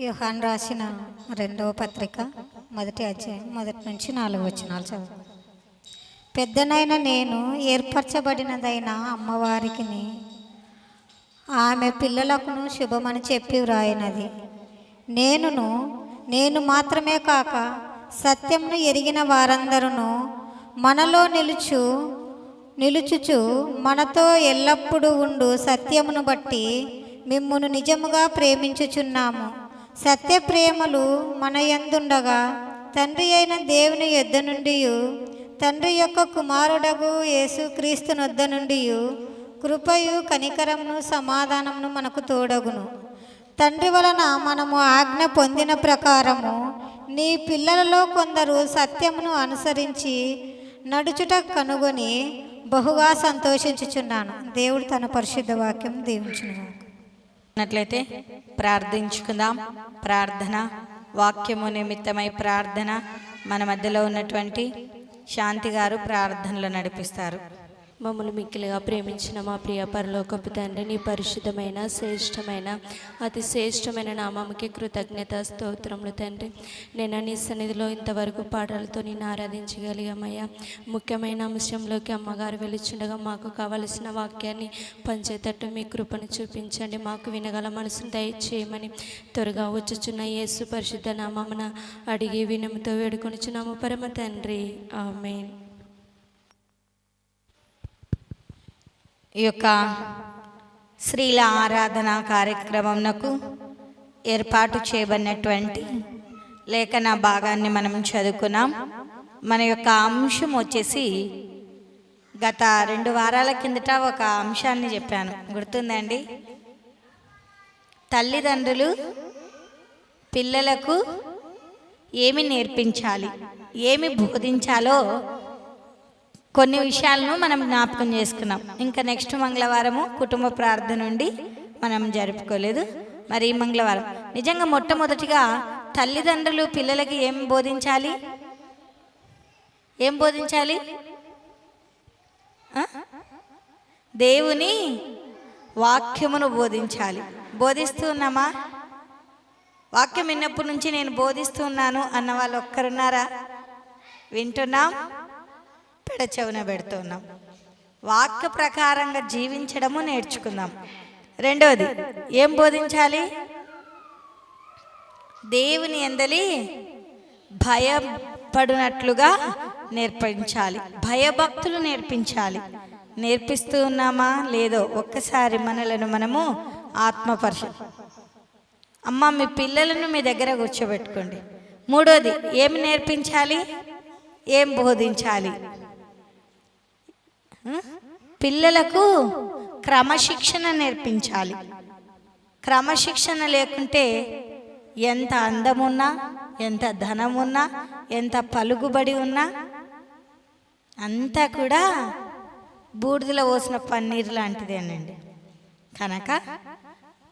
యోహాను రాసిన 2వ పత్రిక 1వ అధ్యాయం 1 నుంచి 4 వచనాలు చదువు. పెద్దనైన నేను ఏర్పరచబడినదైన అమ్మవారికిని ఆమె పిల్లలకును శుభమని చెప్పి వ్రాయినది. నేను మాత్రమే కాక సత్యమును ఎరిగిన వారందరూ మనలో నిలుచుచు మనతో ఎల్లప్పుడూ ఉండు సత్యమును బట్టి మిమ్మును నిజముగా ప్రేమించుచున్నాము. సత్య ప్రేమలు మన యందుండగా తండ్రి అయిన దేవుని యొద్ద నుండి తండ్రి యొక్క కుమారుడగు యేసుక్రీస్తు నొద్ద నుండి కృపయు కనికరమును సమాధానమును మనకు తోడగును. తండ్రి వలన మనము ఆజ్ఞ పొందిన ప్రకారము నీ పిల్లలలో కొందరు సత్యమును అనుసరించి నడుచుట కనుగొని బహుగా సంతోషించుచున్నాను. దేవుడు తన పరిశుద్ధ వాక్యం దీవించును. అట్లయితే ప్రార్థించుకుందాం. ప్రార్థన వాక్యము నిమిత్తమై ప్రార్థన. మన మధ్యలో ఉన్నటువంటి శాంతి గారు ప్రార్థనలు నడిపిస్తారు. మమ్మల్ని మిక్కిలిగా ప్రేమించిన మా ప్రియ పరలోకపు తండ్రి, నీ పరిశుద్ధమైన శ్రేష్టమైన అతి శ్రేష్టమైన నామముకి కృతజ్ఞత స్తోత్రములు తండ్రి. నేను నీ సన్నిధిలో ఇంతవరకు పాటలతో నేను ఆరాధించగలిగామయ్యా. ముఖ్యమైన అంశంలోకి అమ్మగారు వెలుచుండగా మాకు కావలసిన వాక్యాన్ని పంచేటట్టు మీ కృపను చూపించండి. మాకు వినగల మనసును దయచేయమని త్వరగా వచ్చుచున్న యేసు పరిశుద్ధ నామమున అడిగి వినముతో వేడుకొనుచున్నాము పరమ తండ్రి, ఆమేన్. ఈ యొక్క స్త్రీల ఆరాధన కార్యక్రమంకు ఏర్పాటు చేయబడినటువంటి లేఖన భాగాన్ని మనం చదువుకున్నాం. మన యొక్క అంశం వచ్చేసి గత 2 వారాల కిందట ఒక అంశాన్ని చెప్పాను, గుర్తుందండి? తల్లిదండ్రులు పిల్లలకు ఏమి నేర్పించాలి, ఏమి బోధించాలో కొన్ని విషయాలను మనం జ్ఞాపకం చేసుకున్నాం. ఇంకా నెక్స్ట్ మంగళవారము కుటుంబ ప్రార్థన నుండి మనం జరుపుకోలేదు. మరి ఈ మంగళవారం నిజంగా మొట్టమొదటిగా తల్లిదండ్రులు పిల్లలకి ఏం బోధించాలి? దేవుని వాక్యమును బోధించాలి. బోధిస్తూ ఉన్నామా? వాక్యం విన్నప్పటి నుంచి నేను బోధిస్తూ ఉన్నాను అన్న వాళ్ళు ఒక్కరున్నారా? వింటున్నాం, పెడచెవున పెడుతున్నాం. వాక్య ప్రకారంగా జీవించడము నేర్చుకుందాం. రెండవది ఏం బోధించాలి? దేవుని యందలి భయపడినట్లుగా నేర్పించాలి, భయభక్తులు నేర్పించాలి. నేర్పిస్తూ ఉన్నామా లేదో ఒక్కసారి మనలను మనము అమ్మ మీ పిల్లలను మీ దగ్గర కూర్చోబెట్టుకోండి. మూడోది ఏమి నేర్పించాలి, ఏం బోధించాలి? పిల్లలకు క్రమశిక్షణ నేర్పించాలి. క్రమశిక్షణ లేకుంటే ఎంత అందమున్నా, ఎంత ధనమున్నా, ఎంత పలుకుబడి ఉన్నా అంతా కూడా బూడిదలో పోసిన పన్నీరు లాంటిదేనండి. కనుక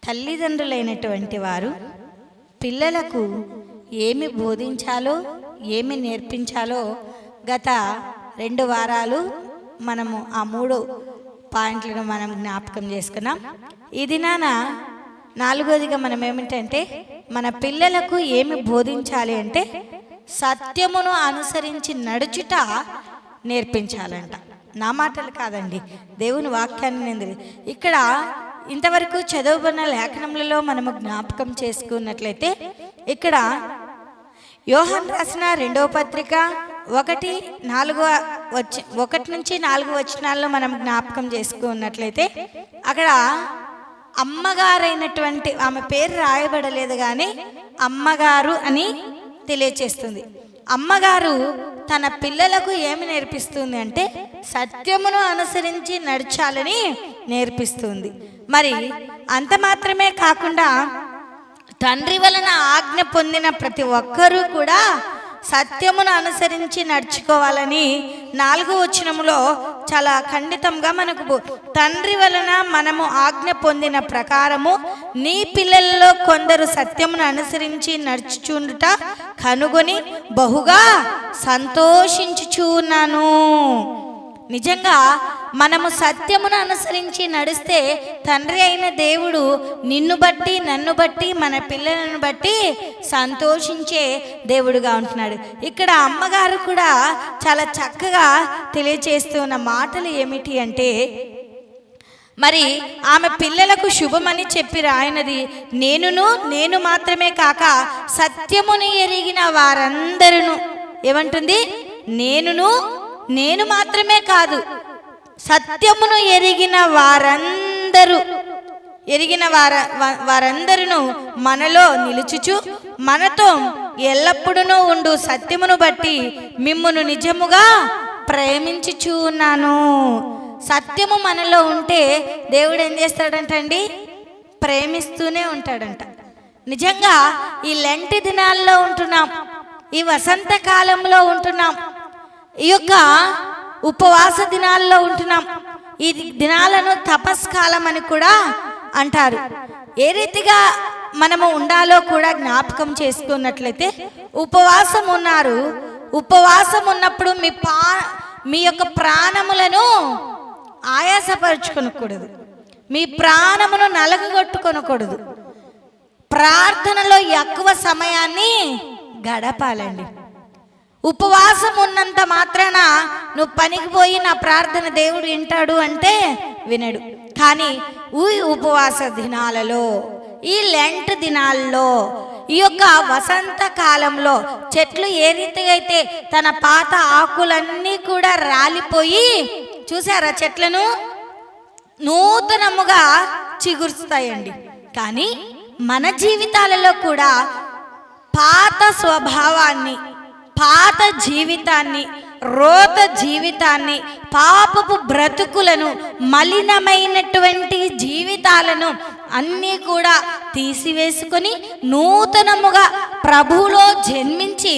తల్లిదండ్రులైనటువంటి వారు పిల్లలకు ఏమి బోధించాలో, ఏమి నేర్పించాలో గత 2 వారాలు మనము ఆ 3 పాయింట్లను మనం జ్ఞాపకం చేసుకున్నాం. ఈ దినాన 4వదిగా మనం ఏమిటంటే మన పిల్లలకు ఏమి బోధించాలి అంటే సత్యమును అనుసరించి నడుచుట నేర్పించాలంట. నా మాటలు కాదండి, దేవుని వాక్యాన్ని. ఇక్కడ ఇంతవరకు చదవబడిన లేఖనములలో మనము జ్ఞాపకం చేసుకున్నట్లయితే ఇక్కడ యోహాను రాసిన 2వ పత్రిక 1 నుంచి 4 వచనాల్లో మనం జ్ఞాపకం చేసుకున్నట్లయితే అక్కడ అమ్మగారైనటువంటి ఆమె పేరు రాయబడలేదు, కానీ అమ్మగారు అని తెలియచేస్తుంది. అమ్మగారు తన పిల్లలకు ఏమి నేర్పిస్తుంది అంటే సత్యమును అనుసరించి నడచాలని నేర్పిస్తుంది. మరి అంత మాత్రమే కాకుండా తండ్రి వలన ఆజ్ఞ పొందిన ప్రతి ఒక్కరూ కూడా సత్యమును అనుసరించి నడుచుకోవాలని 4వ వచనములో చాలా ఖండితంగా మనకు తండ్రి వలన మనము ఆజ్ఞ పొందిన ప్రకారము నీ పిల్లలలో కొందరు సత్యమును అనుసరించి నడుచుచుండుట కనుగొని బహుగా సంతోషించుచున్నాను. నిజంగా మనము సత్యమును అనుసరించి నడిస్తే తండ్రి అయిన దేవుడు నిన్ను బట్టి, నన్ను బట్టి, మన పిల్లలను బట్టి సంతోషించే దేవుడుగా ఉంటున్నాడు. ఇక్కడ అమ్మగారు కూడా చాలా చక్కగా తెలియచేస్తున్న మాటలు ఏమిటి అంటే, మరి ఆమె పిల్లలకు శుభమని చెప్పి రాయినది, నేను మాత్రమే కాక సత్యమును ఎరిగిన వారందరూ. ఏమంటుంది? నేను మాత్రమే కాదు, సత్యమును ఎరిగిన వారందరూ మనలో నిలుచుచు మనతో ఎల్లప్పుడూ ఉండు సత్యమును బట్టి మిమ్మును నిజముగా ప్రేమించుచు ఉన్నాను. సత్యము మనలో ఉంటే దేవుడు ఏం చేస్తాడంటండి? ప్రేమిస్తూనే ఉంటాడంట. నిజంగా ఈ లెంటి దినాల్లో ఉంటున్నాం, ఈ వసంతకాలంలో ఉంటున్నాం, ఈ యొక్క ఉపవాస దినాల్లో ఉంటున్నాం. ఈ దినాలను తపస్కాలం అని కూడా అంటారు. ఏ రీతిగా మనము ఉండాలో కూడా జ్ఞాపకం చేసుకున్నట్లయితే, ఉపవాసం ఉన్నారు. ఉపవాసం ఉన్నప్పుడు మీ యొక్క ప్రాణములను ఆయాసపరుచుకొనకూడదు, మీ ప్రాణమును నలగగొట్టుకొనకూడదు. ప్రార్థనలో ఎక్కువ సమయాన్ని గడపాలండి. ఉపవాసం ఉన్నంత మాత్రాన నువ్వు పనికి పోయి నా ప్రార్థన దేవుడు వింటాడు అంటే వినడు. కానీ ఈ ఉపవాస దినాలలో, ఈ లెంట్ దినాల్లో, ఈ యొక్క వసంత కాలంలో చెట్లు ఏ రీతిగా అయితే తన పాత ఆకులన్నీ కూడా రాలిపోయి, చూసారా, చెట్లను నూతనముగా చిగురుస్తాయండి. కానీ మన జీవితాలలో కూడా పాత స్వభావాన్ని, పాత జీవితాన్ని, రోత జీవితాన్ని, పాపపు బ్రతుకులను, మలినమైనటువంటి జీవితాలను అన్నీ కూడా తీసివేసుకొని నూతనముగా ప్రభువులో జన్మించి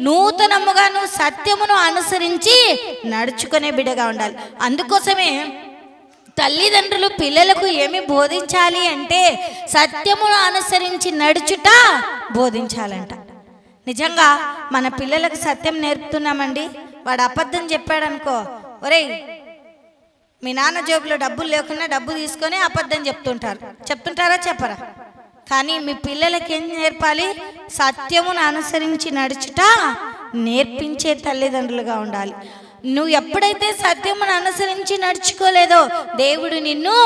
నూతనముగా నువ్వు సత్యమును అనుసరించి నడుచుకునే బిడ్డగా ఉండాలి. అందుకోసమే తల్లిదండ్రులు పిల్లలకు ఏమి బోధించాలి అంటే సత్యమును అనుసరించి నడుచుట బోధించాలంట. నిజంగా మన పిల్లలకు సత్యం నేర్పుతున్నామండి. వాడు అబద్ధం చెప్పాడనుకో, ఒరేయ్ మీ నాన్న జేబులో డబ్బులు లేకున్నా డబ్బు తీసుకొని అబద్ధం చెప్తుంటారా? చెప్పరా? కానీ మీ పిల్లలకి ఏం నేర్పాలి? సత్యమును అనుసరించి నడుచుట నేర్పించే తల్లిదండ్రులుగా ఉండాలి. నువ్వు ఎప్పుడైతే సత్యమును అనుసరించి నడుచుకోలేదో దేవుడు నిన్ను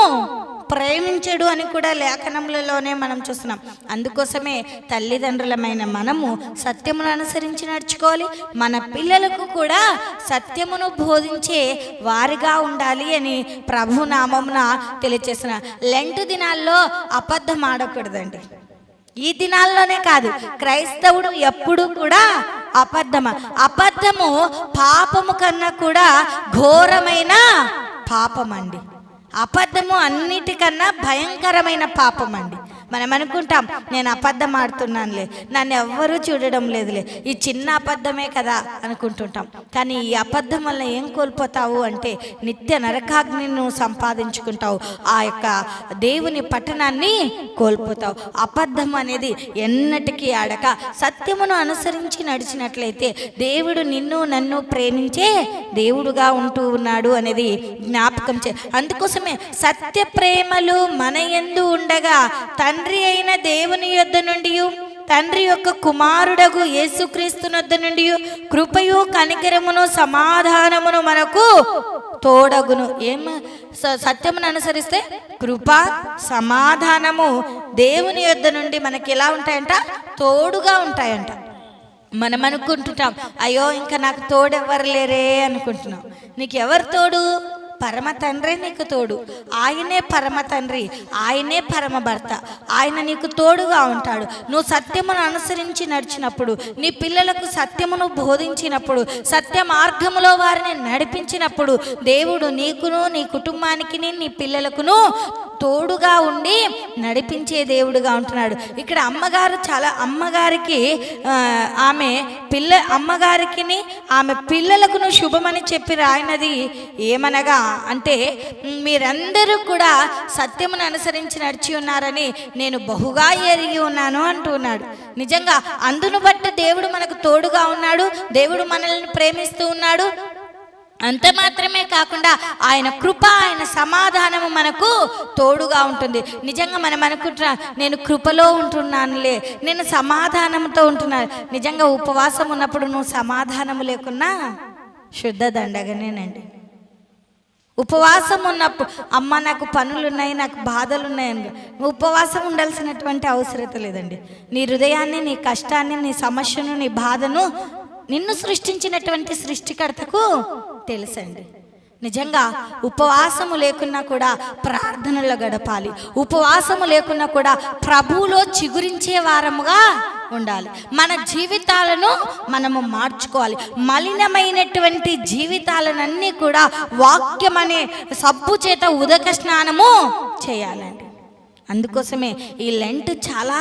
ప్రేమించడు అని కూడా లేఖనములలోనే మనం చూస్తున్నాం. అందుకోసమే తల్లిదండ్రులమైన మనము సత్యమును అనుసరించి నడుచుకోవాలి. మన పిల్లలకు కూడా సత్యమును బోధించే వారిగా ఉండాలి అని ప్రభు నామమున తెలియజేస్తున్నా. లెంటు దినాల్లో అబద్ధం ఆడకూడదండి. ఈ దినాల్లోనే కాదు, క్రైస్తవుడు ఎప్పుడు కూడా అబద్ధము పాపము కన్నా కూడా ఘోరమైన పాపం అండి. అబద్ధము అన్నిటికన్నా భయంకరమైన పాపం అండి. మనం అనుకుంటాం, నేను అబద్ధం ఆడుతున్నానులే, నన్ను ఎవ్వరూ చూడడం లేదులే, ఈ చిన్న అబద్ధమే కదా అనుకుంటుంటాం. కానీ ఈ అబద్ధం వల్ల ఏం కోల్పోతావు అంటే నిత్య నరకాగ్నిను సంపాదించుకుంటావు, ఆ యొక్క దేవుని పట్టణాన్ని కోల్పోతావు. అబద్ధం అనేది ఎన్నటికీ ఆడక సత్యమును అనుసరించి నడిచినట్లయితే దేవుడు నిన్ను నన్ను ప్రేమించే దేవుడుగా ఉంటూ ఉన్నాడు అనేది జ్ఞాపకం అందుకోసమే సత్య ప్రేమలు మన యందు ఉండగా తండ్రి అయిన దేవుని యొద్ద నుండి, తండ్రి యొక్క కుమారుడగు యేసుక్రీస్తు యొద్ద నుండి కృపయు కనికరమును సమాధానమును మనకు తోడగును. సత్యమును అనుసరిస్తే కృప సమాధానము దేవుని యొద్ద నుండి మనకి ఎలా ఉంటాయంట? తోడుగా ఉంటాయంట. మనం అనుకుంటుంటాం, అయ్యో ఇంకా నాకు తోడు ఎవరు లేరే అనుకుంటున్నాం. నీకు ఎవరు తోడు? పరమ తండ్రే నీకు తోడు. ఆయనే పరమ తండ్రి, ఆయనే పరమ భర్త. ఆయన నీకు తోడుగా ఉంటాడు. నువ్వు సత్యమును అనుసరించి నడిచినప్పుడు, నీ పిల్లలకు సత్యమును బోధించినప్పుడు, సత్య మార్గములో వారిని నడిపించినప్పుడు దేవుడు నీకును, నీ కుటుంబానికి, నీ పిల్లలకును తోడుగా ఉండి నడిపించే దేవుడుగా ఉంటున్నాడు. ఇక్కడ అమ్మగారికి అమ్మగారికి ఆమె పిల్లలకును శుభమని చెప్పి రాయినది ఏమనగా అంటే, మీరందరూ కూడా సత్యమును అనుసరించి నడిచి ఉన్నారని నేను బహుగా ఎరిగి ఉన్నాను అంటున్నాడు. నిజంగా అందును బట్టి దేవుడు మనకు తోడుగా ఉన్నాడు. దేవుడు మనల్ని ప్రేమిస్తూ ఉన్నాడు. అంత మాత్రమే కాకుండా ఆయన కృప, ఆయన సమాధానము మనకు తోడుగా ఉంటుంది. నిజంగా మనం అనుకుంటున్నా, నేను కృపలో ఉంటున్నానులే, నేను సమాధానంతో ఉంటున్నాను. నిజంగా ఉపవాసం ఉన్నప్పుడు నువ్వు సమాధానము లేకున్నా శుద్ధ దండగనేనండి. ఉపవాసం ఉన్నప్పుడు అమ్మ నాకు పనులున్నాయి, నాకు బాధలు ఉన్నాయని నువ్వు ఉపవాసం ఉండాల్సినటువంటి అవసరత లేదండి. నీ హృదయాన్ని, నీ కష్టాన్ని, నీ సమస్యను, నీ బాధను నిన్ను సృష్టించినటువంటి సృష్టికర్తకు తెలుసండి. నిజంగా ఉపవాసము లేకున్నా కూడా ప్రార్థనలో గడపాలి. ఉపవాసము లేకున్నా కూడా ప్రభువులో చిగురించే వారముగా ఉండాలి. మన జీవితాలను మనము మార్చుకోవాలి. మలినమైనటువంటి జీవితాలనన్నీ కూడా వాక్యం అనే సబ్బు చేత ఉదక స్నానము చేయాలండి. అందుకోసమే ఈ లెంట్ చాలా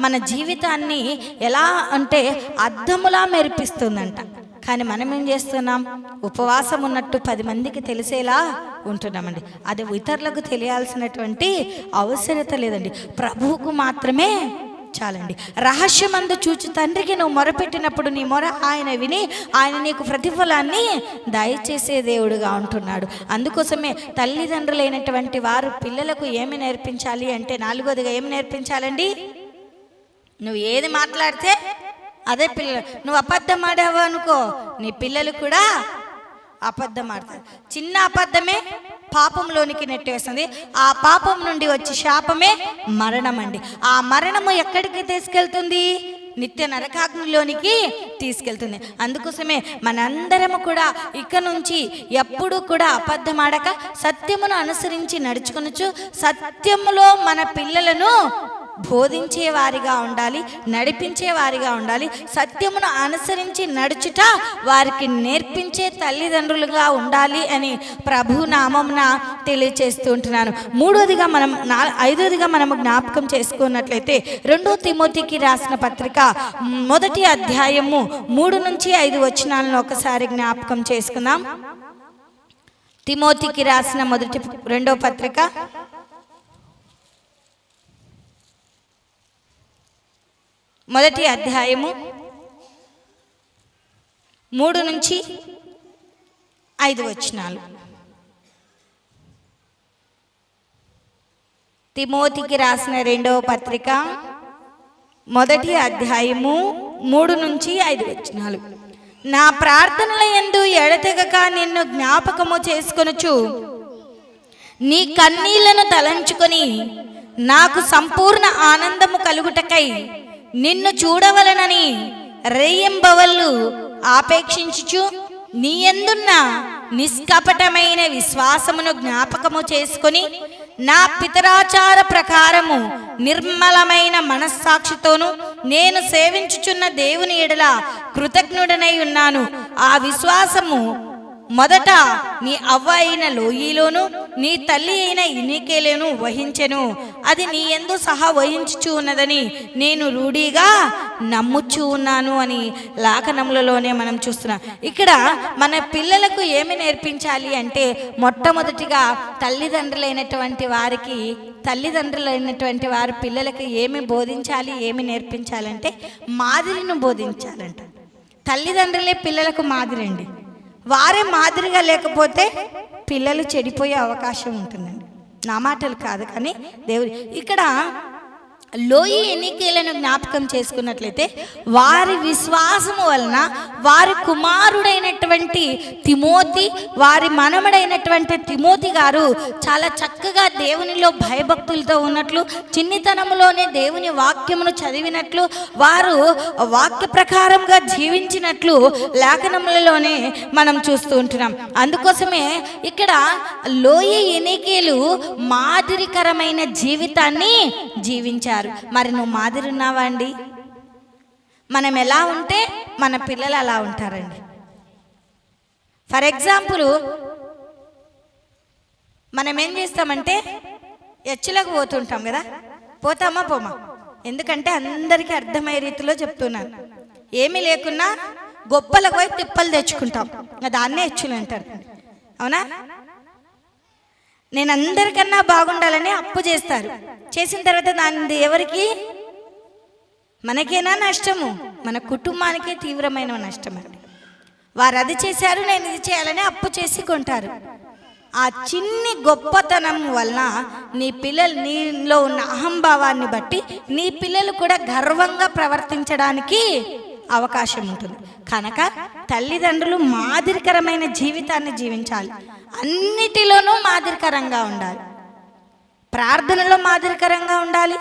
మన జీవితాన్ని ఎలా అంటే అద్దములా మెరిపిస్తుందంట. కానీ మనం ఏం చేస్తున్నాం? ఉపవాసం ఉన్నట్టు 10 మందికి తెలిసేలా ఉంటున్నామండి. అది ఇతరులకు తెలియాల్సినటువంటి అవసరత లేదండి. ప్రభువుకు మాత్రమే చాలండి. రహస్యమందు చూచు తండ్రికి నువ్వు మొరపెట్టినప్పుడు నీ మొర ఆయన విని ఆయన నీకు ప్రతిఫలాన్ని దయచేసే దేవుడుగా ఉంటున్నాడు. అందుకోసమే తల్లిదండ్రులైనటువంటి వారు పిల్లలకు ఏమి నేర్పించాలి అంటే 4వదిగా ఏమి నేర్పించాలండి? నువ్వు ఏది మాట్లాడితే అదే పిల్లలు. నువ్వు అబద్ధం ఆడావు అనుకో, నీ పిల్లలు కూడా అబద్ధం ఆడతారు. చిన్న అబద్ధమే పాపంలోనికి నెట్టేస్తుంది. ఆ పాపం నుండి వచ్చి శాపమే మరణం అండి. ఆ మరణము ఎక్కడికి తీసుకెళ్తుంది? నిత్య నరకాగ్నిలోనికి తీసుకెళ్తుంది. అందుకోసమే మనందరము కూడా ఇక నుంచి ఎప్పుడు కూడా అబద్ధం ఆడక సత్యమును అనుసరించి నడుచుకొనొచ్చు. సత్యములో మన పిల్లలను బోధించే వారిగా ఉండాలి, నడిపించే వారిగా ఉండాలి. సత్యమును అనుసరించి నడుచుట వారికి నేర్పించే తల్లిదండ్రులుగా ఉండాలి అని ప్రభు నామమున తెలియచేస్తూ ఉంటున్నాను. 5వదిగా మనము జ్ఞాపకం చేసుకున్నట్లయితే 2 తిమోతికి రాసిన పత్రిక 1వ అధ్యాయము 3 నుంచి 5 వచనాలను ఒకసారి జ్ఞాపకం చేసుకుందాం. తిమోతికి రాసిన 2వ పత్రిక 1వ అధ్యాయము 3 నుంచి 5 వచనాలు. తిమోతికి రాసిన 2వ పత్రిక 1వ అధ్యాయము 3 నుంచి 5 వచనాలు. నా ప్రార్థనల యందు ఎడతెగక నిన్ను జ్ఞాపకము చేసుకొనుచు నీ కన్నీళ్లను తలంచుకొని నాకు సంపూర్ణ ఆనందము కలుగుటకై నిన్ను చూడవలనని రేయింబవళ్ళు ఆపేక్షించుచు నీ యందున్న నిష్కపటమైన విశ్వాసమును జ్ఞాపకము చేసుకొని నా పితరాచార ప్రకారము నిర్మలమైన మనస్సాక్షితోను నేను సేవించుచున్న దేవుని ఎడల కృతజ్ఞుడనై ఉన్నాను. ఆ విశ్వాసము మొదట నీ అవ్వ అయిన లోయిలోను నీ తల్లి అయిన ఇనికేలేను వహించెను. అది నీ యందు సహా వహించుచు ఉన్నదని నేను రూఢిగా నమ్ముచూ ఉన్నాను అని లేఖనములలోనే మనం చూస్తున్నాం. ఇక్కడ మన పిల్లలకు ఏమి నేర్పించాలి అంటే మొట్టమొదటిగా తల్లిదండ్రులైనటువంటి వారు పిల్లలకి ఏమి బోధించాలి, ఏమి నేర్పించాలంటే మాదిరిని బోధించాలంట. తల్లిదండ్రులే పిల్లలకు మాదిరి అండి. వారే మాదిరిగా లేకపోతే పిల్లలు చెడిపోయే అవకాశం ఉంటుందండి. నా మాటలు కాదు కానీ దేవుడు ఇక్కడ లోయి ఎన్నికలను జ్ఞాపకం చేసుకున్నట్లయితే వారి విశ్వాసము వలన వారి కుమారుడైనటువంటి తిమోతి, వారి మనమడైనటువంటి తిమోతి గారు చాలా చక్కగా దేవునిలో భయభక్తులతో ఉన్నట్లు, చిన్నితనములోనే దేవుని వాక్యమును చదివినట్లు, వారు వాక్య ప్రకారంగా జీవించినట్లు లేఖనములలోనే మనం చూస్తూ ఉంటున్నాం. అందుకోసమే ఇక్కడ లోయి ఎన్నికలు మాదిరికరమైన జీవితాన్ని జీవించారు. మరి నువ్వు మాదిరి ఉన్నావా అండి? మనం ఎలా ఉంటే మన పిల్లలు అలా ఉంటారండి. ఫర్ ఎగ్జాంపుల్ మనం ఏం చేస్తామంటే ఎచ్చులకు పోతుంటాం కదా, పోతామా పోమా? ఎందుకంటే అందరికీ అర్థమయ్యే రీతిలో చెప్తున్నాను. ఏమీ లేకున్నా గొప్పలకు పోయి తిప్పలు తెచ్చుకుంటాం, దాన్నే ఎచ్చులు అంటారు. అవునా? నేను అందరికన్నా బాగుండాలని అప్పు చేస్తారు. చేసిన తర్వాత దాని ఎవరికి? మనకేనా నష్టము? మన కుటుంబానికే తీవ్రమైన నష్టం అండి. వారు అది చేశారు, నేను ఇది చేయాలని అప్పు చేసి కొంటారు. ఆ చిన్ని గొప్పతనం వలన నీ పిల్లలు, నీలో ఉన్న అహంభావాన్ని బట్టి నీ పిల్లలు కూడా గర్వంగా ప్రవర్తించడానికి అవకాశం ఉంటుంది. కనుక తల్లిదండ్రులు మాదిరికరమైన జీవితాన్ని జీవించాలి. అన్నిటిలోనూ మాదిరికరంగా ఉండాలి. ప్రార్థనలో మాదిరికరంగా ఉండాలి,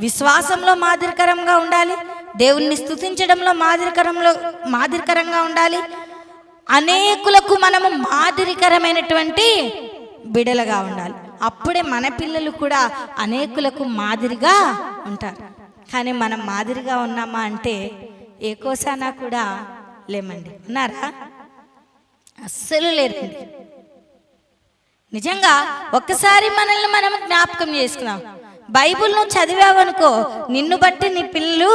విశ్వాసంలో మాదిరికరంగా ఉండాలి, దేవుణ్ణి స్తుతించడంలో మాదిరికరంగా ఉండాలి. అనేకులకు మనము మాదిరికరమైనటువంటి బిడలుగా ఉండాలి. అప్పుడే మన పిల్లలు కూడా అనేకులకు మాదిరిగా ఉంటారు. కానీ మనం మాదిరిగా ఉన్నామా అంటే ఏ కోసానా కూడా లేమండి. ఉన్నారా? అస్సలు లేరండి. నిజంగా ఒక్కసారి మనల్ని మనం జ్ఞాపకం చేసుకున్నాం. బైబిల్ నువ్వు చదివావనుకో, నిన్ను బట్టి నీ పిల్లలు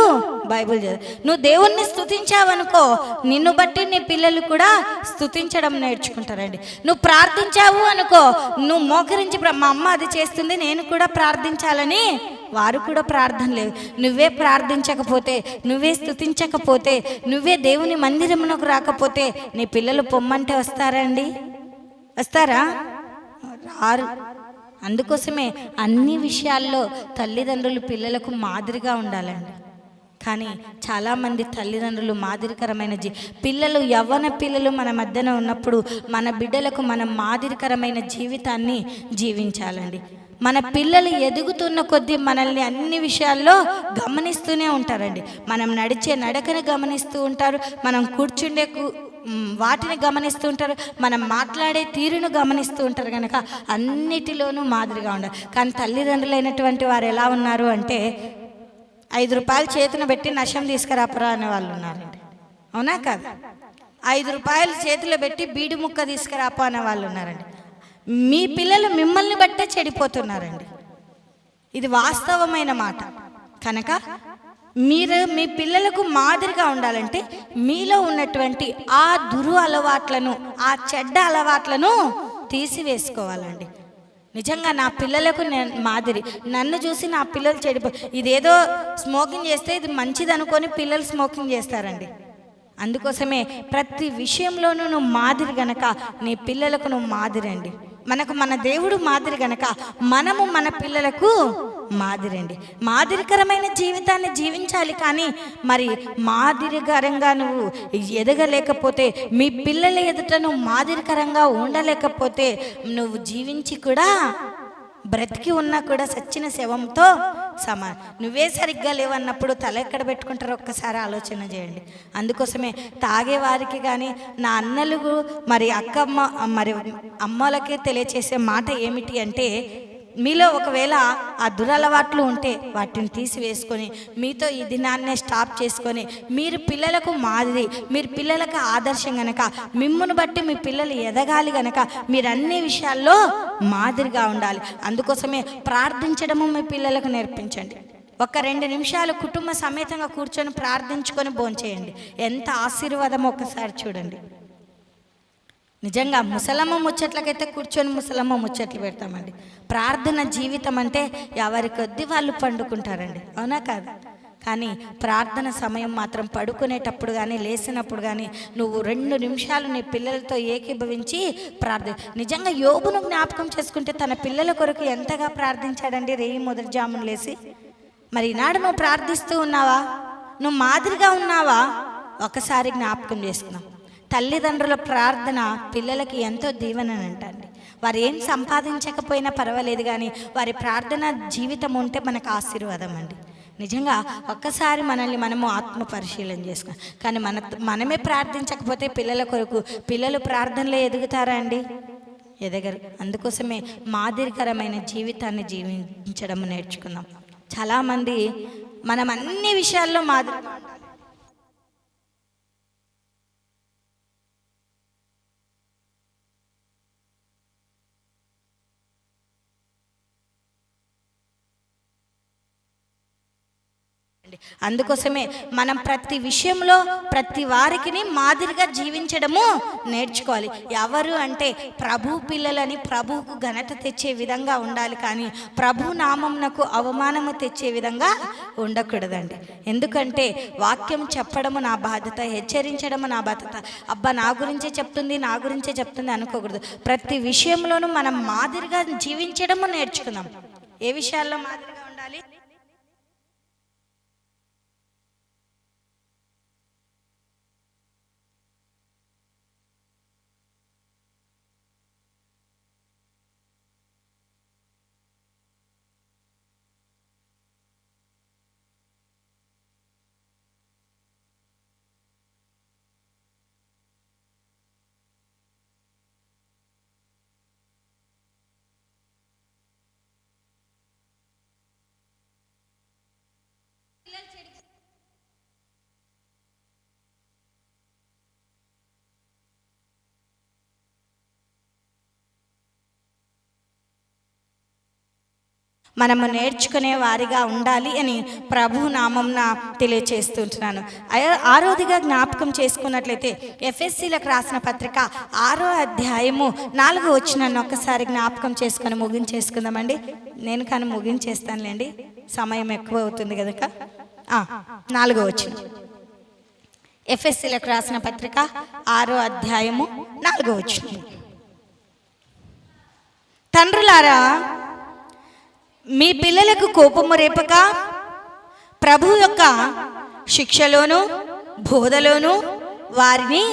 బైబిల్ చదివి, నువ్వు దేవుణ్ణి స్తుతించావనుకో, నిన్ను బట్టి నీ పిల్లలు కూడా స్తుతించడం నేర్చుకుంటారండి. నువ్వు ప్రార్థించావు అనుకో, నువ్వు మోకరించి మా అమ్మ అది చేస్తుంది నేను కూడా ప్రార్థించాలని వారు కూడా ప్రార్థన లేవు. నువ్వే ప్రార్థించకపోతే, నువ్వే స్తుతించకపోతే, నువ్వే దేవుని మందిరమునకు రాకపోతే నీ పిల్లలు పొమ్మంటే వస్తారండి? వస్తారా? రారు. అందుకోసమే అన్ని విషయాల్లో తల్లిదండ్రులు పిల్లలకు మాదిరిగా ఉండాలండి. కానీ చాలామంది తల్లిదండ్రులు మాదిరికరమైన పిల్లలు, యవ్వన పిల్లలు మన మధ్యన ఉన్నప్పుడు మన బిడ్డలకు మనం మాదిరికరమైన జీవితాన్ని జీవించాలండి. మన పిల్లలు ఎదుగుతున్న కొద్దీ మనల్ని అన్ని విషయాల్లో గమనిస్తూనే ఉంటారండి. మనం నడిచే నడకని గమనిస్తూ ఉంటారు, మనం కూర్చుండే వాటిని గమనిస్తూ ఉంటారు, మనం మాట్లాడే తీరును గమనిస్తూ ఉంటారు. కనుక అన్నిటిలోనూ మాదిరిగా ఉండాలి. కానీ తల్లిదండ్రులైనటువంటి వారు ఎలా ఉన్నారు అంటే 5 రూపాయలు చేతిని పెట్టి నశం తీసుకురాపరా అనే వాళ్ళు ఉన్నారండి. అవునా కాదు? 5 రూపాయలు చేతిలో పెట్టి బీడి ముక్క తీసుకురాపా అనే వాళ్ళు ఉన్నారండి. మీ పిల్లలు మిమ్మల్ని బట్టే చెడిపోతున్నారండి. ఇది వాస్తవమైన మాట. కనుక మీరు మీ పిల్లలకు మాదిరిగా ఉండాలంటే మీలో ఉన్నటువంటి ఆ అలవాట్లను, ఆ చెడ్డ అలవాట్లను తీసివేసుకోవాలండి. నిజంగా నా పిల్లలకు మాదిరి, నన్ను చూసి నా పిల్లలు ఇదేదో స్మోకింగ్ చేస్తే ఇది మంచిది అనుకొని పిల్లలు స్మోకింగ్ చేస్తారండి. అందుకోసమే ప్రతి విషయంలోనూ నువ్వు మాదిరి గనక నీ పిల్లలకు నువ్వు మాదిరి అండి. మనకు మన దేవుడు మాదిరి గనక మనము మన పిల్లలకు మాదిరండి. మాదిరికరమైన జీవితాన్ని జీవించాలి. కానీ మరి మాదిరికరంగా నువ్వు ఎదగలేకపోతే, మీ పిల్లల ఎదుట నువ్వు మాదిరికరంగా ఉండలేకపోతే, నువ్వు జీవించి కూడా బ్రతికి ఉన్నా కూడా సచ్చిన శవంతో సమానం. నువ్వే సరిగ్గా లేవన్నప్పుడు తల ఎక్కడ పెట్టుకుంటారో ఒక్కసారి ఆలోచన చేయండి. అందుకోసమే తాగేవారికి కానీ నా అన్నలు మరి అక్కమ్మ మరి అమ్మలకే తెలియచేసే మాట ఏమిటి అంటే, మీలో ఒకవేళ ఆ దురలవాట్లు ఉంటే వాటిని తీసివేసుకొని మీతో ఈ దినాన్నే స్టాప్ చేసుకొని మీరు పిల్లలకు మాదిరి, మీరు పిల్లలకు ఆదర్శం గనక, మిమ్మును బట్టి మీ పిల్లలు ఎదగాలి గనక మీరు అన్ని విషయాల్లో మాదిరిగా ఉండాలి. అందుకోసమే ప్రార్థించడము మీ పిల్లలకు నేర్పించండి. 1-2 నిమిషాలు కుటుంబ సమేతంగా కూర్చొని ప్రార్థించుకొని భోంచేయండి. ఎంత ఆశీర్వాదమో ఒక్కసారి చూడండి. నిజంగా ముసలమ్మ ముచ్చట్లకైతే కూర్చొని ముసలమ్మ ముచ్చట్లు పెడతామండి. ప్రార్థన జీవితం అంటే ఎవరి కొద్దీ వాళ్ళు పండుకుంటారండి. అవునా కాదు? కానీ ప్రార్థన సమయం మాత్రం పడుకునేటప్పుడు కానీ లేచినప్పుడు కానీ నువ్వు 2 నిమిషాలు నీ పిల్లలతో ఏకీభవించి నిజంగా యోబును జ్ఞాపకం చేసుకుంటే తన పిల్లల కొరకు ఎంతగా ప్రార్థించాడండి రేయి మొదటి జామును లేచి. మరి ఈనాడు నువ్వు ప్రార్థిస్తూ ఉన్నావా? నువ్వు మాదిరిగా ఉన్నావా? ఒకసారి జ్ఞాపకం చేసుకున్నావు. తల్లిదండ్రుల ప్రార్థన పిల్లలకి ఎంతో దీవెనంటండి. వారు ఏం సంపాదించకపోయినా పర్వాలేదు, కానీ వారి ప్రార్థన జీవితం ఉంటే మనకు ఆశీర్వాదం అండి. నిజంగా ఒక్కసారి మనల్ని మనము ఆత్మ పరిశీలన చేసుకున్నాం. కానీ మనమే ప్రార్థించకపోతే పిల్లల కొరకు పిల్లలు ప్రార్థనలో ఎదుగుతారా అండి? ఎదగరు. అందుకోసమే మాదిరికరమైన జీవితాన్ని జీవించడం నేర్చుకుందాం. చాలామంది మనం అన్ని విషయాల్లో మాదిరి అందుకోసమే మనం ప్రతి విషయంలో ప్రతి వారికి మాదిరిగా జీవించడము నేర్చుకోవాలి. ఎవరు అంటే ప్రభు పిల్లలని ప్రభువుకు ఘనత తెచ్చే విధంగా ఉండాలి, కానీ ప్రభు నామమునకు అవమానము తెచ్చే విధంగా ఉండకూడదండి. ఎందుకంటే వాక్యం చెప్పడము నా బాధ్యత, హెచ్చరించడము నా బాధ్యత. అబ్బా నా గురించే చెప్తుంది అనుకోకూడదు. ప్రతి విషయంలోనూ మనం మాదిరిగా జీవించడము నేర్చుకుందాం. ఏ విషయాల్లో మాదిరిగా ఉండాలి? మనము నేర్చుకునే వారిగా ఉండాలి అని ప్రభు నామంన తెలియచేస్తుంటున్నాను. ఆరోదిగా జ్ఞాపకం చేసుకున్నట్లయితే ఎఫెసీలకు రాసిన పత్రిక 6వ అధ్యాయము 4వ వచనాన్ని ఒక్కసారి జ్ఞాపకం చేసుకొని ముగించేసుకుందామండి. నేను కానీ ముగించేస్తానులేండి, సమయం ఎక్కువ అవుతుంది కనుక. 4వ వచనం, ఎఫెసీలకు రాసిన పత్రిక 6వ అధ్యాయము 4వ వచనం. తండ్రులారా, మీ పిల్లలకు కోపము రేపక ప్రభు యొక్క శిక్షలోను బోధలోను వారిని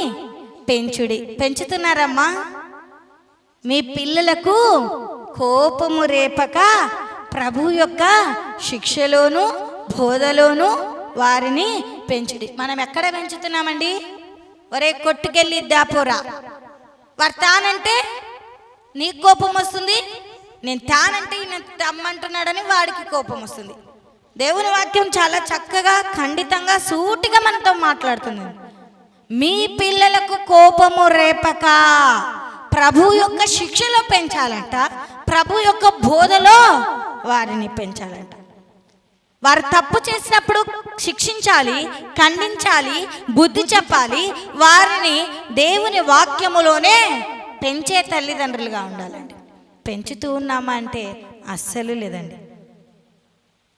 పెంచుడి. పెంచుతున్నారమ్మా? మీ పిల్లలకు కోపము రేపక ప్రభు యొక్క శిక్షలోను బోధలోను వారిని పెంచుడి. మనం ఎక్కడ పెంచుతున్నామండి? ఒరే కొట్టుకెళ్ళి దాపోరా, వారు తానంటే నీకు కోపం వస్తుంది, నేను తానంటే నేను తమ్మంటున్నాడని వాడికి కోపం వస్తుంది. దేవుని వాక్యం చాలా చక్కగా ఖండితంగా సూటిగా మనతో మాట్లాడుతుంది. మీ పిల్లలకు కోపము రేపక ప్రభు యొక్క శిక్షలో పెంచాలంట, ప్రభు యొక్క బోధలో వారిని పెంచాలంట. వారు తప్పు చేసినప్పుడు శిక్షించాలి, ఖండించాలి, బుద్ధి చెప్పాలి. వారిని దేవుని వాక్యములోనే పెంచే తల్లిదండ్రులుగా ఉండాలండి. పెంచుతూ ఉన్నామా అంటే అస్సలు లేదండి.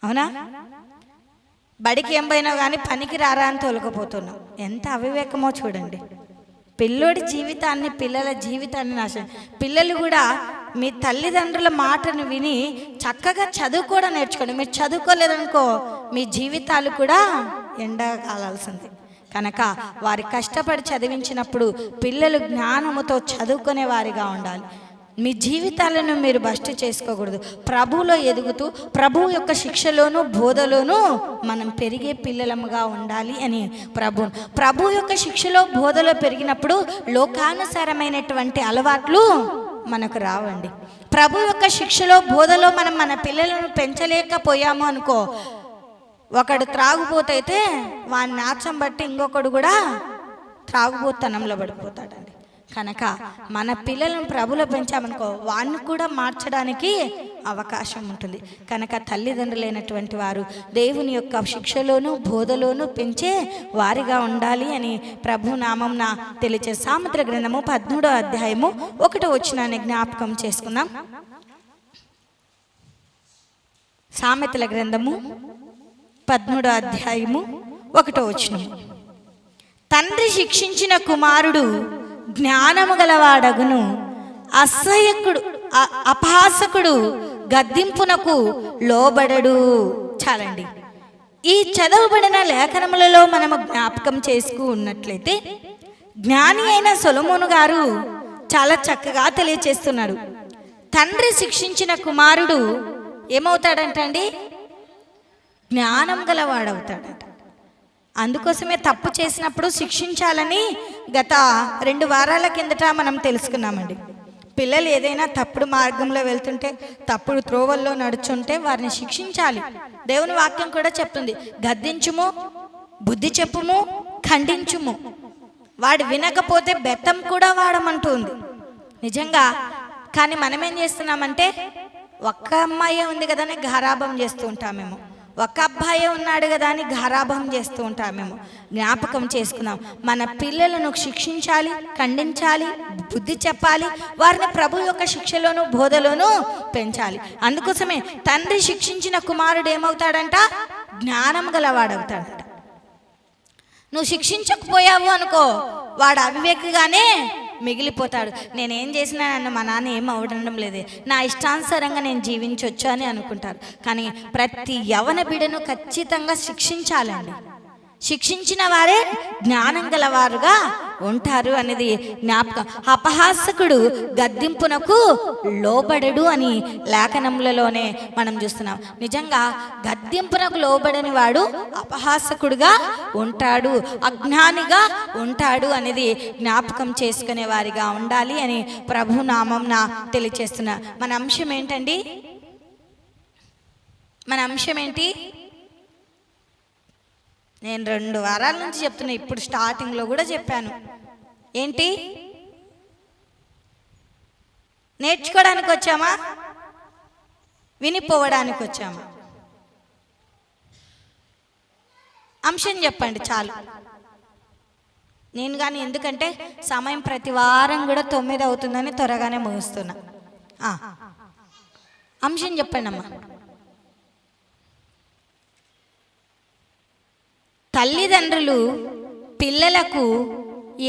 అవునా? బడికి ఏం పోయినా కానీ పనికి రారా అని తోలుకపోతున్నాం. ఎంత అవివేకమో చూడండి. పిల్లోడి జీవితాన్ని, పిల్లల జీవితాన్ని నాశనం. పిల్లలు కూడా మీ తల్లిదండ్రుల మాటను విని చక్కగా చదువుకోవడం నేర్చుకోండి. మీరు చదువుకోలేదనుకో మీ జీవితాలు కూడా ఎండగాలాల్సింది. కనుక వారి కష్టపడి చదివించినప్పుడు పిల్లలు జ్ఞానముతో చదువుకునే వారిగా ఉండాలి. మీ జీవితాలను మీరు భ్రష్టు చేసుకోకూడదు. ప్రభువులో ఎదుగుతూ ప్రభు యొక్క శిక్షలోను బోధలోను మనం పెరిగే పిల్లలముగా ఉండాలి అని ప్రభు యొక్క శిక్షలో బోధలో పెరిగినప్పుడు లోకానుసారమైనటువంటి అలవాట్లు మనకు రావండి. ప్రభు యొక్క శిక్షలో బోధలో మనం మన పిల్లలను పెంచలేకపోయాము అనుకో, ఒకడు త్రాగుబోతైతే వాని నాచం బట్టి ఇంకొకడు కూడా త్రాగుబోతనంలో పడిపోతాడండి. కనుక మన పిల్లలను ప్రభులో పెంచామనుకో వాడిని కూడా మార్చడానికి అవకాశం ఉంటుంది. కనుక తల్లిదండ్రులైనటువంటి వారు దేవుని యొక్క శిక్షలోను బోధలోను పెంచే వారిగా ఉండాలి అని ప్రభు నామంన తెలియచే. సామెతల గ్రంథము 13వ అధ్యాయము 1వ వచనాన్ని జ్ఞాపకం చేసుకుందాం. సామెతల గ్రంథము 13వ అధ్యాయము 1వ వచనం. తండ్రి శిక్షించిన కుమారుడు జ్ఞానము గలవాడగును, అసహ్యకుడు అపహాసకుడు గద్దింపునకు లోబడడు. చాలండి. ఈ చదవబడిన లేఖనములలో మనము జ్ఞాపకం చేసుకు ఉన్నట్లయితే జ్ఞాని అయిన సొలొమోను గారు చాలా చక్కగా తెలియచేస్తున్నాడు. తండ్రి శిక్షించిన కుమారుడు ఏమవుతాడంటండి? జ్ఞానం గలవాడవుతాడంట. అందుకోసమే తప్పు చేసినప్పుడు శిక్షించాలని గత 2 వారాల కిందట మనం తెలుసుకున్నామండి. పిల్లలు ఏదైనా తప్పుడు మార్గంలో వెళ్తుంటే, తప్పుడు త్రోవల్లో నడుచుంటే వారిని శిక్షించాలి. దేవుని వాక్యం కూడా చెప్తుంది, గద్దించుము, బుద్ధి చెప్పుము, ఖండించుము. వాడు వినకపోతే బెత్తం కూడా వాడమంటుంది నిజంగా. కానీ మనం ఏం చేస్తున్నామంటే, ఒక్క అమ్మాయి ఉంది కదని గారాబం చేస్తూ ఉంటామేమో. ఒక అబ్బాయి ఉన్నాడు కదా అని గారాభం చేస్తూ ఉంటాం. మేము జ్ఞాపకం చేసుకుందాం. మన పిల్లలను శిక్షించాలి, ఖండించాలి, బుద్ధి చెప్పాలి, వారిని ప్రభు యొక్క శిక్షలోను బోధలోను పెంచాలి. అందుకోసమే తండ్రి శిక్షించిన కుమారుడు ఏమవుతాడంట? జ్ఞానం గలవాడవుతాడంట. నువ్వు శిక్షించకపోయావు అనుకో, వాడు అవివేకిగానే మిగిలిపోతాడు. నేనేం చేసినా నన్ను మా నాన్న ఏం అవడం లేదే, నా ఇష్టానుసారంగా నేను జీవించవచ్చు అని అనుకుంటారు. కానీ ప్రతి యవన బిడ్డను ఖచ్చితంగా శిక్షించాలండి. శిక్షించిన వారే జ్ఞానం గలవారుగా ఉంటారు అనేది జ్ఞాపకం. అపహాసకుడు గద్దింపునకు లోబడడు అని లేఖనములలోనే మనం చూస్తున్నాం. నిజంగా గద్దింపునకు లోబడని వాడు అపహాసకుడుగా ఉంటాడు, అజ్ఞానిగా ఉంటాడు అనేది జ్ఞాపకం చేసుకునే వారిగా ఉండాలి అని ప్రభు నామం తెలియచేస్తున్నా. మన అంశం ఏంటండి? మన అంశం ఏంటి? నేను 2 వారాల నుంచి చెప్తున్నా, ఇప్పుడు స్టార్టింగ్లో కూడా చెప్పాను. ఏంటి? నేర్చుకోవడానికి వచ్చామా? వినిపోవడానికి వచ్చామా? అంశం చెప్పండి చాలు. నేను కానీ ఎందుకంటే సమయం ప్రతి వారం కూడా 9 అవుతుందని త్వరగానే ముగిస్తున్నా. అంశం చెప్పండి అమ్మా. తల్లిదండ్రులు పిల్లలకు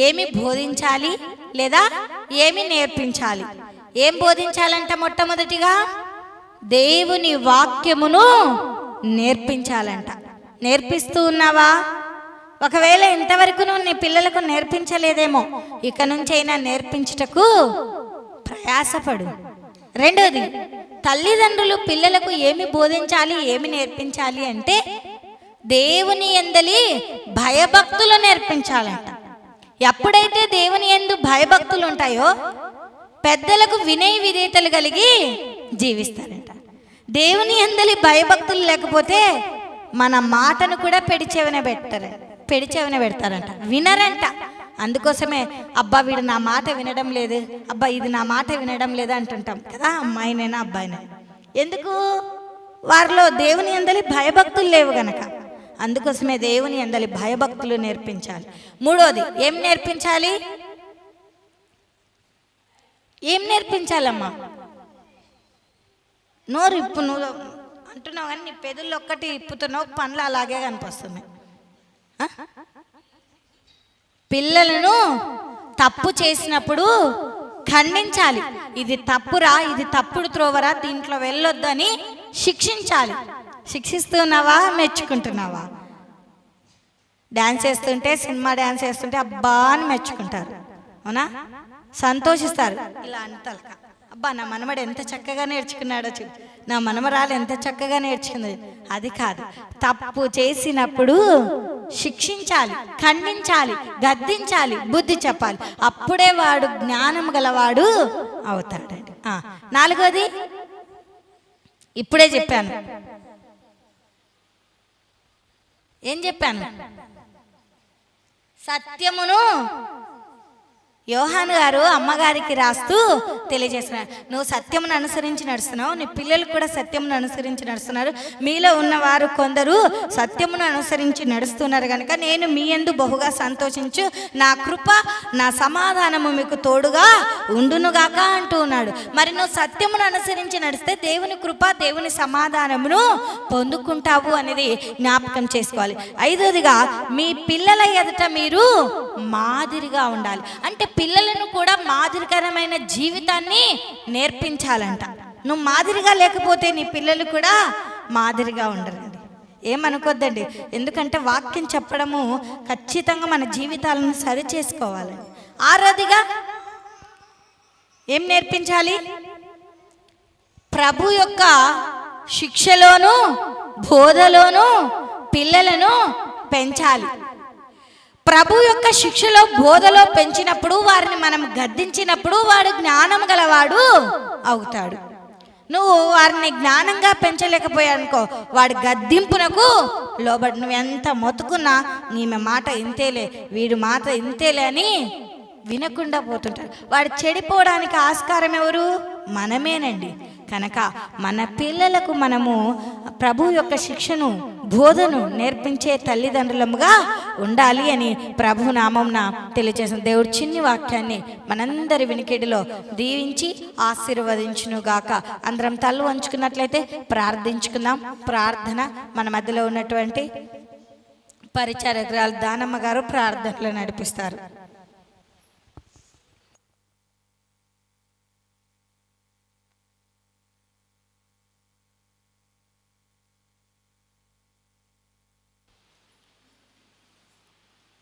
ఏమి బోధించాలి లేదా ఏమి నేర్పించాలి? ఏం బోధించాలంట? మొట్టమొదటిగా దేవుని వాక్యమును నేర్పించాలంట. నేర్పిస్తూ ఉన్నావా? ఒకవేళ ఇంతవరకు నువ్వు నీ పిల్లలకు నేర్పించలేదేమో, ఇక నుంచైనా నేర్పించుటకు ప్రయాసపడు. రెండోది, తల్లిదండ్రులు పిల్లలకు ఏమి బోధించాలి, ఏమి నేర్పించాలి అంటే దేవుని యందలి భయభక్తులు నేర్పించాలంట. ఎప్పుడైతే దేవుని యందు భయభక్తులు ఉంటాయో పెద్దలకు వినయ విధేయతలు కలిగి జీవిస్తారంట. దేవుని యందలి భయభక్తులు లేకపోతే మన మాటను కూడా పెడిచెవిన పెడతారంట, వినరంట. అందుకోసమే అబ్బా వీడు నా మాట వినడం లేదు, అబ్బా ఇది నా మాట వినడం లేదు అంటుంటాం కదా, అమ్మాయినైనా అబ్బాయినైనా. ఎందుకు? వారిలో దేవుని యందలి భయభక్తులు లేవు గనక. అందుకోసమే దేవుని యందలి భయభక్తులు నేర్పించాలి. మూడోది, ఏం నేర్పించాలి? ఏం నేర్పించాలమ్మా? నోరు ఇప్పు. నువ్వు అంటున్నావు కానీ నీ పెదవులు ఒక్కటి ఇప్పుతున్నావు, పనులు అలాగే కనిపిస్తున్నాయి. పిల్లలను తప్పు చేసినప్పుడు ఖండించాలి. ఇది తప్పురా, ఇది తప్పుడు త్రోవరా, దీంట్లో వెళ్ళొద్దని శిక్షించాలి. శిక్షిస్తున్నావా? మెచ్చుకుంటున్నావా? డ్యాన్స్ చేస్తుంటే, సినిమా డ్యాన్స్ చేస్తుంటే అబ్బా అని మెచ్చుకుంటారు, అవునా? సంతోషిస్తారు. ఇలా అంటారు, అబ్బా నా మనమడు ఎంత చక్కగా నేర్చుకున్నాడో చూ, నా మనమరాలు ఎంత చక్కగా నేర్చుకుంది. అది కాదు. తప్పు చేసినప్పుడు శిక్షించాలి, ఖండించాలి, గద్దించాలి, బుద్ధి చెప్పాలి. అప్పుడే వాడు జ్ఞానం గలవాడు అవుతాడండి. నాలుగోది ఇప్పుడే చెప్పాను. ఏం చెప్పాను? సత్యమును యోహాను గారు అమ్మగారికి రాస్తూ తెలియజేస్తున్నారు. నువ్వు సత్యమును అనుసరించి నడుస్తున్నావు, నీ పిల్లలు కూడా సత్యమును అనుసరించి నడుస్తున్నారు. మీలో ఉన్నవారు కొందరు సత్యమును అనుసరించి నడుస్తున్నారు కనుక నేను మీ యందు బహుగా సంతోషించు, నా కృప నా సమాధానము మీకు తోడుగా ఉండునుగాక అంటూ ఉన్నాడు. మరి నువ్వు సత్యమును అనుసరించి నడిస్తే దేవుని కృప దేవుని సమాధానమును పొందుకుంటావు అనేది జ్ఞాపకం చేసుకోవాలి. ఐదోదిగా, మీ పిల్లల ఎదుట మీరు మాదిరిగా ఉండాలి. అంటే పిల్లలను కూడా మాదిరికరమైన జీవితాన్ని నేర్పించాలంట. నువ్వు మాదిరిగా లేకపోతే నీ పిల్లలు కూడా మాదిరిగా ఉండరండి. ఏమనుకోద్దండి, ఎందుకంటే వాక్యం చెప్పడము ఖచ్చితంగా మన జీవితాలను సరి చేసుకోవాలండి. ఆరోదిగా ఏం నేర్పించాలి? ప్రభు యొక్క శిక్షలోను బోధలోను పిల్లలను పెంచాలి. ప్రభు యొక్క శిక్షలో బోధలో పెంచినప్పుడు, వారిని మనం గద్దించినప్పుడు వాడు జ్ఞానం గలవాడు అవుతాడు. నువ్వు వారిని జ్ఞానంగా పెంచలేకపోయానుకో, వాడు గద్దింపునకు లోబడి నువ్వు ఎంత మొత్తుకున్నా ఈమె మాట ఇంతేలే, వీడు మాట ఇంతేలే అని వినకుండా పోతుంటాడు. వాడు చెడిపోవడానికి ఆస్కారం ఎవరు? మనమేనండి. కనుక మన పిల్లలకు మనము ప్రభు యొక్క శిక్షను బోధను నేర్పించే తల్లిదండ్రులముగా ఉండాలి అని ప్రభు నామంన తెలియజేసిన దేవుడు చిన్ని వాక్యాన్ని మనందరి వినికిడిలో దీవించి ఆశీర్వదించునుగాక. అందరం తల్లు వంచుకున్నట్లయితే ప్రార్థించుకుందాం. ప్రార్థన మన మధ్యలో ఉన్నటువంటి పరిచారకురాలు దానమ్మ గారు ప్రార్థనలు నడిపిస్తారు.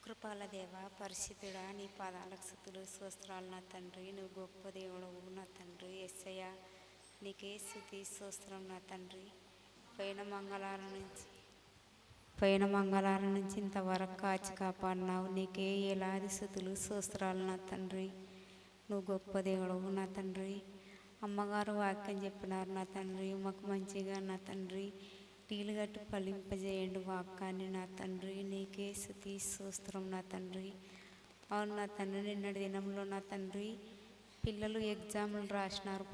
కృపాల దేవ, పరిశుద్ధుడా, నీ పాదాలకు స్తుతులు స్తోత్రాలు నా తండ్రి. నువ్వు గొప్ప దేవుడవు నా తండ్రి. యేసయ్య నీకే స్తుతి స్తోత్రం నా తండ్రి. పోయిన మంగళవారం నుంచి ఇంతవరకు కాచి కాపాడినావు. నీకే ఏలాది స్తుతులు స్తోత్రాలు నా తండ్రి. నువ్వు గొప్ప దేవుడవు నా తండ్రి. అమ్మగారు వాక్యం చెప్పినారు నా తండ్రి. మాకు మంచిగా నా తండ్రి నీళ్ళు గట్టి ఫలింపజేయండి వాక్యాన్ని నా తండ్రి. నీకే స్తుతి స్తోత్రం నా తండ్రి. అవును నా తండ్రి, నిన్నటి దినంలో నా తండ్రి పిల్లలు ఎగ్జామ్లు రాసినారు.